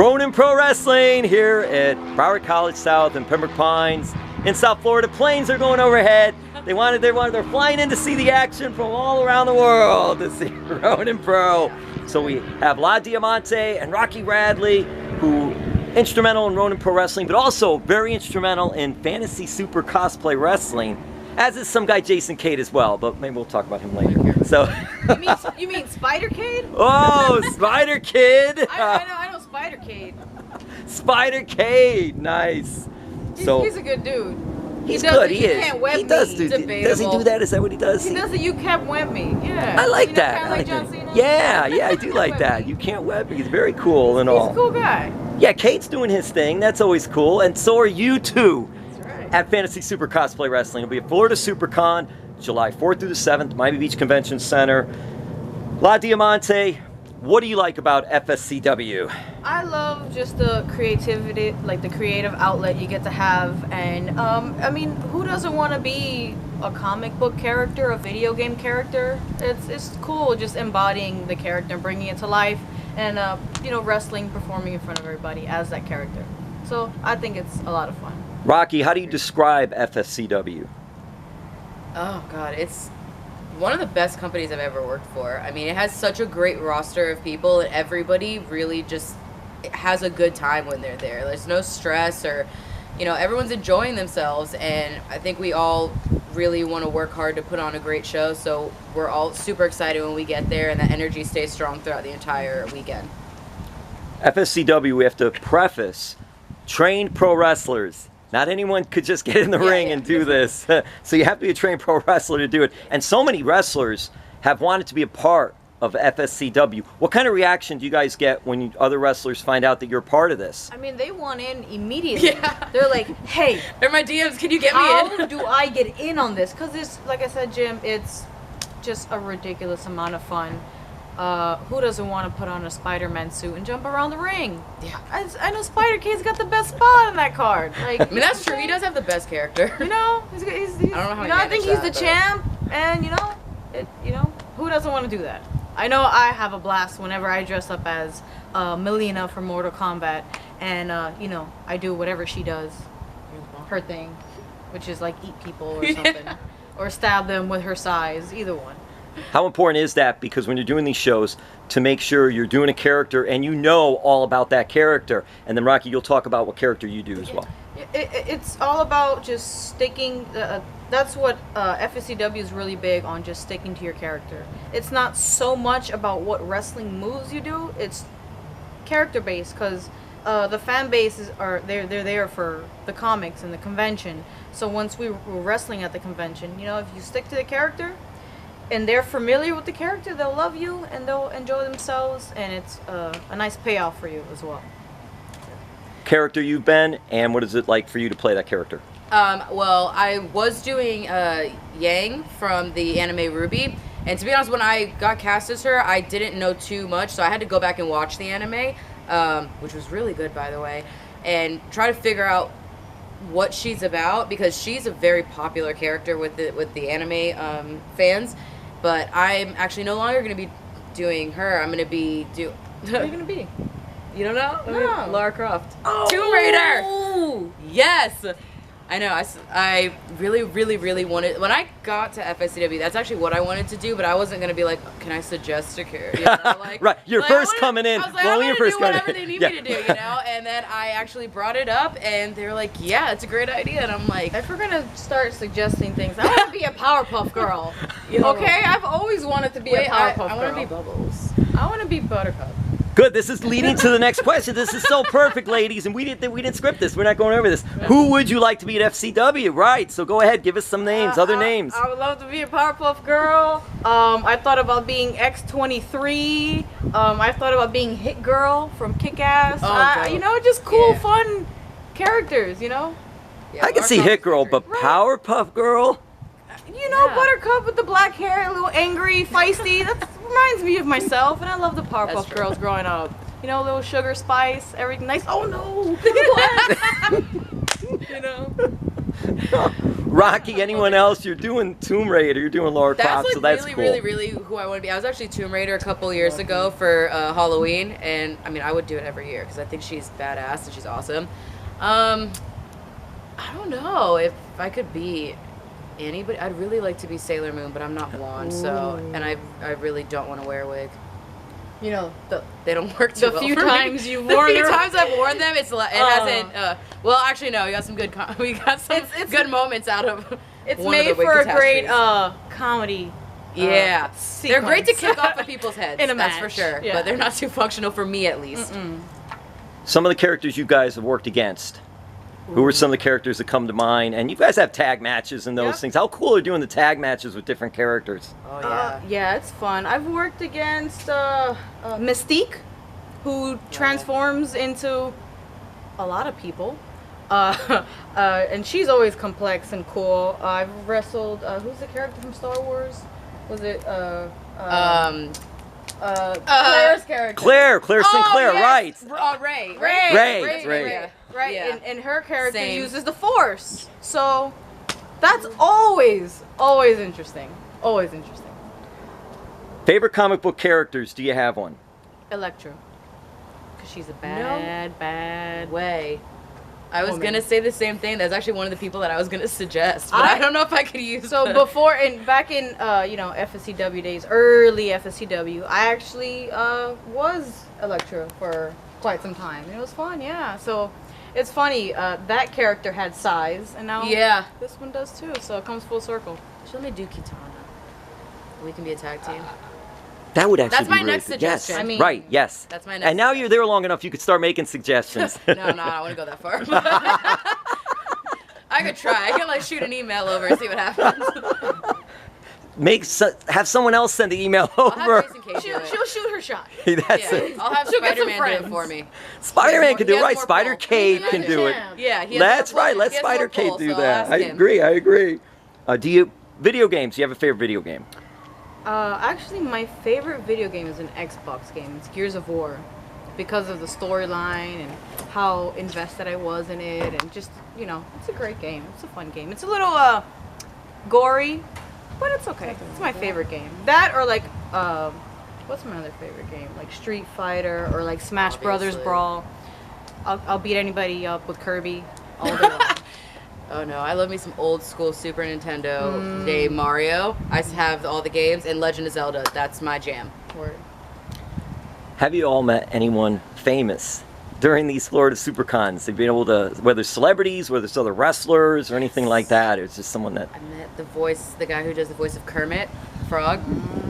Ronin Pro Wrestling here at Broward College South in Pembroke Pines in South Florida. Planes are going overhead. They're flying in to see the action from all around the world to see Ronin Pro. So we have La Diamante and Rocky Radley, who instrumental in Ronin Pro Wrestling, but also very instrumental in Fantasy Super Cosplay Wrestling, as is some guy Jason Cade as well, but maybe we'll talk about him later. So you mean Spider Cade? Oh, Spider Kid! I know Spider Cade. Spider Cade, nice. He's a good dude. He's good. He is. Can't web he does me. do. Does he do that? Is that what he does? He does the you can't web me. Yeah. I like that. Kind of like John Cena? Yeah, I do like that. You can't web me. He's very cool and all. He's a cool guy. Yeah, Kate's doing his thing. That's always cool. And so are you too. That's right. At Fantasy Super Cosplay Wrestling. It'll be at Florida Supercon, July 4th through the 7th, Miami Beach Convention Center. La Diamante, what do you like about FSCW? I love just the creativity, like the creative outlet you get to have, and I mean, who doesn't want to be a comic book character, a video game character? It's cool just embodying the character and bringing it to life, and you know, wrestling, performing in front of everybody as that character. So I think it's a lot of fun. Rocky, how do you describe FSCW? Oh God, it's one of the best companies I've ever worked for. I mean, it has such a great roster of people, and everybody really just has a good time when they're there. There's no stress, or, you know, everyone's enjoying themselves, and I think we all really want to work hard to put on a great show, so we're all super excited when we get there, and the energy stays strong throughout the entire weekend. FSCW, we have to preface, trained pro wrestlers. Not anyone could just get in the ring and do this. So you have to be a trained pro wrestler to do it. And so many wrestlers have wanted to be a part of FSCW. What kind of reaction do you guys get when other wrestlers find out that you're part of this? I mean, they want in immediately. Yeah. They're like, hey, they're my DMs, can you get me in? How do I get in on this? Because it's, like I said, Jim, it's just a ridiculous amount of fun. Who doesn't want to put on a Spider-Man suit and jump around the ring? Yeah. I know Spider-Cade's got the best spot on that card. Like, I mean, that's true. He does have the best character. You know, he's I don't know how he I think he's that, the champ, and you know, who doesn't want to do that? I know I have a blast whenever I dress up as Mileena from Mortal Kombat, and you know, I do whatever she does, her thing, which is like eat people or something, or stab them with her size, either one. How important is that? Because when you're doing these shows, to make sure you're doing a character and you know all about that character. And then, Rocky, you'll talk about what character you do as well. It's all about just sticking. That's what FSCW is really big on, just sticking to your character. It's not so much about what wrestling moves you do. It's character based, because the fan bases they're there for the comics and the convention. So once we were wrestling at the convention, you know, if you stick to the character and they're familiar with the character, they'll love you and they'll enjoy themselves, and it's a nice payoff for you as well. Character you've been, and what is it like for you to play that character? Well, I was doing Yang from the anime RWBY, and to be honest, when I got cast as her, I didn't know too much, so I had to go back and watch the anime, which was really good, by the way, and try to figure out what she's about, because she's a very popular character with the anime fans. But I'm actually no longer going to be doing her. I'm going to be What are you going to be? You don't know? No. Lara Croft. Oh. Tomb Raider! Yes! I know. I really, really, really wanted... When I got to FSCW, that's actually what I wanted to do, but I wasn't going to be like, can I suggest a character? You know, like, right. You're first coming in. I was like, I'm going to do whatever they need me to do, you know? And then I actually brought it up, and they were like, yeah, it's a great idea. And I'm like... If we're going to start suggesting things, I want to be a Powerpuff Girl. Okay? I've always wanted to be a Powerpuff Girl. I want to be Bubbles. I want to be Buttercup. Good. This is leading to the next question. This is so perfect, ladies, and we didn't script this. We're not going over this. Who would you like to be at FCW? Right. So go ahead, give us some names, other names. I would love to be a Powerpuff Girl. I thought about being X-23. I thought about being Hit Girl from Kick-Ass. You know, just cool, fun characters. You know. Yeah, I can see Hit Girl, but Powerpuff Girl. You know, Buttercup with the black hair, a little angry, feisty. That reminds me of myself, and I love the Powerpuff Girls growing up. You know, a little sugar spice, everything nice. Oh no! You know. Rocky, anyone else? You're doing Tomb Raider. You're doing Lara That's Croft, like so that's really, cool. really who I want to be. I was actually Tomb Raider a couple years ago for Halloween, and I mean I would do it every year because I think she's badass and she's awesome. I don't know if I could be anybody. I'd really like to be Sailor Moon, but I'm not blonde, so and I really don't want to wear a wig. You know, They don't work too the well few for me. times you've worn the few her. times I've worn them, it hasn't. Well, actually, no. We got some good. We got some good moments out of. It's one of made the wig for a great catastrophes. comedy. Yeah, they're great to sequence. kick off of people's heads. In a that's for match, sure. yeah. But they're not too functional for me, at least. Some of the characters you guys have worked against. Who are some of the characters that come to mind? And you guys have tag matches and those Yep. things. How cool are doing the tag matches with different characters? Oh yeah. Yeah, it's fun. I've worked against Mystique, who transforms into a lot of people. And she's always complex and cool. I've wrestled, who's the character from Star Wars? Was it, Claire's character. Claire Sinclair, right. Ray. Ray. Right, Yeah. and her character Same. uses the Force. So that's always interesting. Always interesting. Favorite comic book characters, do you have one? Electra. Because she's a bad Way. I was woman. gonna say the same thing. That's actually one of the people that I was gonna suggest, but I don't know if I could use. So the- before back in FSCW days, early FSCW, I actually was Electra for quite some time. It was fun, yeah. So it's funny, that character had size, and now this one does too. So it comes full circle. Should let me do Kitana. We can be a tag team. That would actually That's be my really next good. suggestion. Yes. I mean, right, yes. that's my next And now you're there long enough, you could start making suggestions. No, I don't want to go that far. I could try. I can like shoot an email over and see what happens. Have someone else send the email I'll have over. Jason Cage do it. She'll shoot her shot. That's Yeah, it. I'll have She'll get some Spider-Man do it friends. for me. Spider-Man can do He it, has right? more Spider pull. Cade He's can a do it. champ. Yeah, he has That's more pull. right. Let He has Spider more Cade pull, do so I'll that. ask I him. agree. Video games? Do you have a favorite video game? Actually, my favorite video game is an Xbox game. It's Gears of War, because of the storyline and how invested I was in it, and just it's a great game. It's a fun game. It's a little gory, but it's okay. It's my favorite game. That or like what's my other favorite game? Like Street Fighter or like Smash Brothers Obviously. Brawl. I'll beat anybody up with Kirby all day long. Oh no, I love me some old school Super Nintendo day Mario. I have all the games, and Legend of Zelda. That's my jam. Word. Have you all met anyone famous during these Florida Supercons? Have you been able to, whether celebrities, whether it's other wrestlers or anything like that, or it's just someone that... I met the guy who does the voice of Kermit Frog.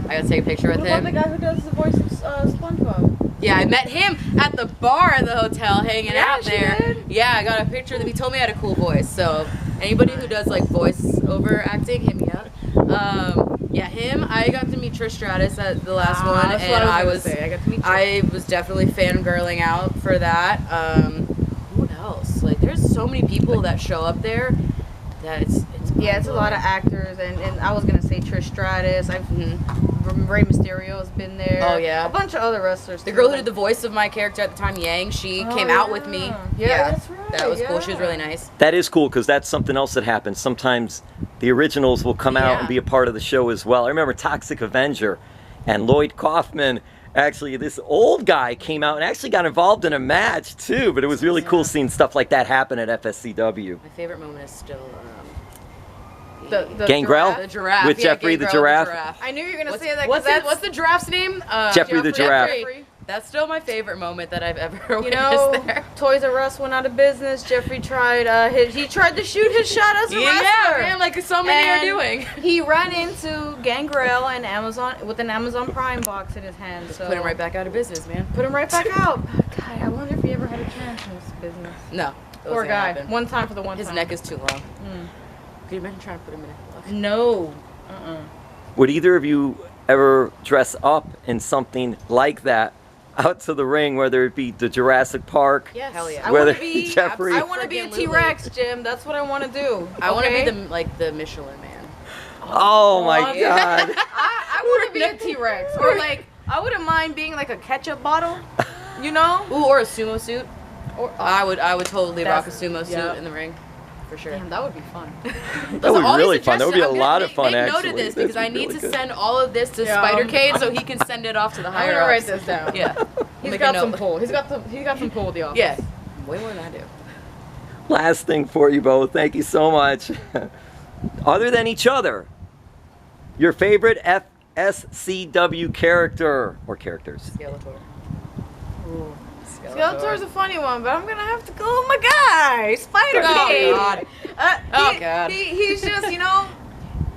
I got to take a picture with What about him. the guy who does the voice of SpongeBob? Yeah, I met him at the bar at the hotel hanging Yeah, out she there. did? Yeah, I got a picture of him. He told me I had a cool voice. So anybody who does like voice-over acting, hit me up. Yeah, him. I got to meet Trish Stratus at the last one, That's and what I gonna was say. I got to meet you. I was definitely fangirling out for that. Who else? Like, there's so many people that show up there that it's Yeah, it's a lot of actors, and I was gonna say Trish Stratus. Rey Mysterio's been there. Oh, yeah. A bunch of other wrestlers. The too. girl who did the voice of my character at the time, Yang, she Oh, came out yeah. with me. Yeah, that's right, That was cool. She was yeah. really nice. That is cool, because that's something else that happens. Sometimes the originals will come out and be a part of the show as well. I remember Toxic Avenger and Lloyd Kaufman. Actually, this old guy came out and actually got involved in a match too, but it was really cool seeing stuff like that happen at FSCW. My favorite moment is still The Gangrel? the giraffe. With Geoffrey the Gangrel, giraffe? I knew you were gonna What's, say that. what's the giraffe's name? Geoffrey the giraffe. Geoffrey. That's still my favorite moment that I've ever You witnessed know, there. Toys R Us went out of business. Geoffrey tried. He tried to shoot his shot as a Yeah, wrestler. man, like so many are And doing. He ran into Gangrel and Amazon with an Amazon Prime box in his hand. So Put him right back out of business, man. Put him right back out. God, I wonder if he ever had a chance in this business. No. Poor guy. One time for the one His time. neck is too long. Could you imagine trying to put him in a glove? No. Would either of you ever dress up in something like that out to the ring, whether it be the Jurassic Park? Yes. Hell yeah. I Whether want to be. Geoffrey- I want to be a T-Rex, Jim. That's what I want to do. I want to okay? be the Michelin man. Oh my yeah. God. I want to be a T-Rex, or like I wouldn't mind being like a ketchup bottle. You know? Ooh, or a sumo suit. Or I would totally rock a That's- sumo suit yeah. in the ring. for sure. Damn, that would be fun. That would All be these really fun. That would be a suggestions, lot of fun, Make actually. note of this That'd because I be need really to good. send all of this to Yeah, Spider-Cade so he can send it off to the I'm higher gonna write ups. this down. Yeah. He's Make a got some note. pull. He's got some pull with the office. Yeah. Way more than I do. Last thing for you both. Thank you so much. Other than each other, your favorite FSCW character or characters? Skeletor. Ooh. Skeletor's a funny one, but I'm gonna have to go with my guy, Spider-Cade. Oh, God. He's just, you know,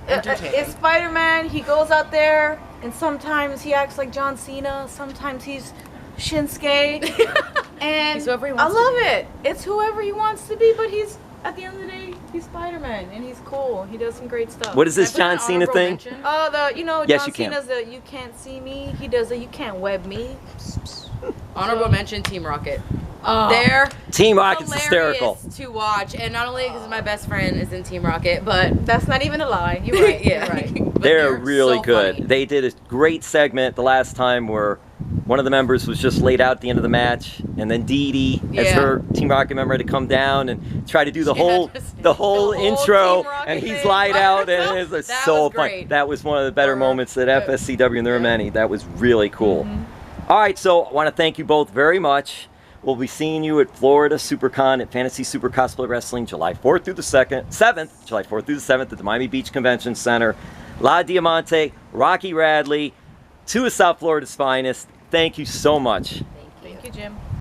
Entertaining. it's Spider-Man. He goes out there, and sometimes he acts like John Cena. Sometimes he's Shinsuke. And He's whoever he I wants to love be. it. It's whoever he wants to be, but he's, at the end of the day, he's Spider-Man, and he's cool. He does some great stuff. What is this Can I John put an Cena honorable thing? mention? Yes, John you can. Cena's the "You Can't See Me." He does the "You Can't Web Me." Honorable mention, Team Rocket. Oh. They're Team Rocket's hilarious hysterical. to watch, and not only because my best friend is in Team Rocket, but That's not even a lie. You're right. yeah, You're right. But They're really so good. funny. They did a great segment the last time where one of the members was just laid out at the end of the match, and then Dee Dee, as Yeah. her Team Rocket member, had to come down and try to do the Yeah, whole just the whole the whole intro, Team Rocket and he's thing. lied out, and it was That so was fun. great. That was one of the better moments at FSCW, and there were Yeah. many. That was really cool. All right, so I want to thank you both very much. We'll be seeing you at Florida Supercon at Fantasy Super Cosplay Wrestling, July 4th through the 7th, July 4th through the 7th at the Miami Beach Convention Center. La Diamante, Rocky Radley, two of South Florida's finest. Thank you so much. Thank you, Jim.